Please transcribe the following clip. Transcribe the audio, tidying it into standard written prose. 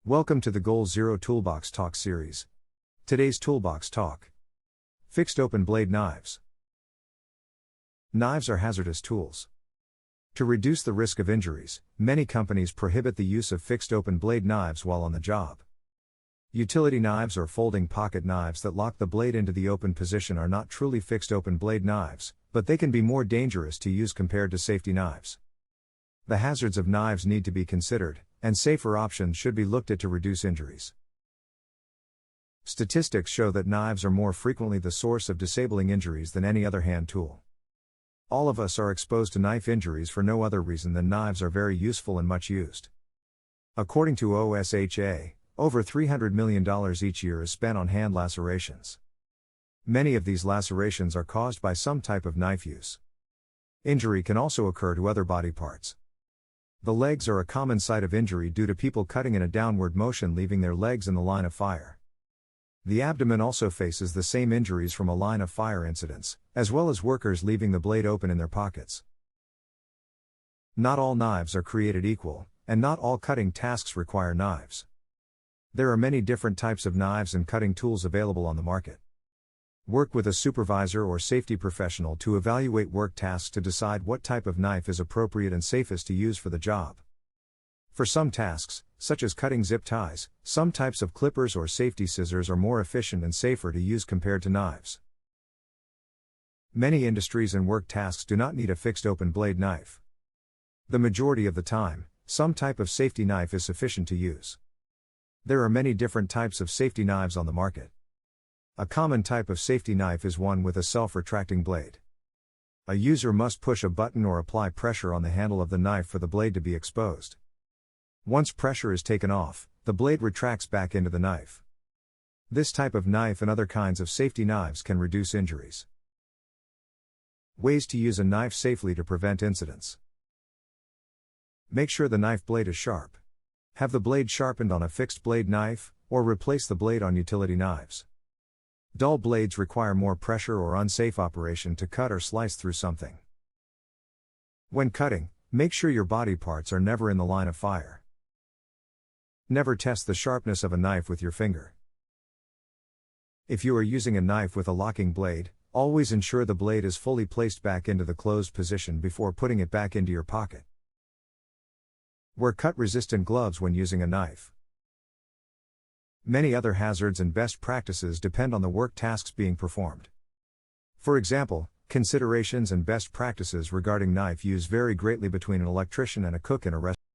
Welcome to the GoalZero Toolbox Talk series. Today's Toolbox Talk: Fixed Open Blade Knives. Knives are hazardous tools. To reduce the risk of injuries, many companies prohibit the use of fixed open blade knives while on the job. Utility knives or folding pocket knives that lock the blade into the open position are not truly fixed open blade knives, but they can be more dangerous to use compared to safety knives. The hazards of knives need to be considered, and safer options should be looked at to reduce injuries. Statistics show that knives are more frequently the source of disabling injuries than any other hand tool. All of us are exposed to knife injuries for no other reason than knives are very useful and much used. According to OSHA, over $300 million each year is spent on hand lacerations. Many of these lacerations are caused by some type of knife use. Injury can also occur to other body parts. The legs are a common site of injury due to people cutting in a downward motion leaving their legs in the line of fire. The abdomen also faces the same injuries from a line of fire incidents, as well as workers leaving the blade open in their pockets. Not all knives are created equal, and not all cutting tasks require knives. There are many different types of knives and cutting tools available on the market. Work with a supervisor or safety professional to evaluate work tasks to decide what type of knife is appropriate and safest to use for the job. For some tasks, such as cutting zip ties, some types of clippers or safety scissors are more efficient and safer to use compared to knives. Many industries and work tasks do not need a fixed open blade knife. The majority of the time, some type of safety knife is sufficient to use. There are many different types of safety knives on the market. A common type of safety knife is one with a self-retracting blade. A user must push a button or apply pressure on the handle of the knife for the blade to be exposed. Once pressure is taken off, the blade retracts back into the knife. This type of knife and other kinds of safety knives can reduce injuries. Ways to use a knife safely to prevent incidents. Make sure the knife blade is sharp. Have the blade sharpened on a fixed blade knife, or replace the blade on utility knives. Dull blades require more pressure or unsafe operation to cut or slice through something. When cutting, make sure your body parts are never in the line of fire. Never test the sharpness of a knife with your finger. If you are using a knife with a locking blade, always ensure the blade is fully placed back into the closed position before putting it back into your pocket. Wear cut-resistant gloves when using a knife. Many other hazards and best practices depend on the work tasks being performed. For example, considerations and best practices regarding knife use vary greatly between an electrician and a cook in a restaurant.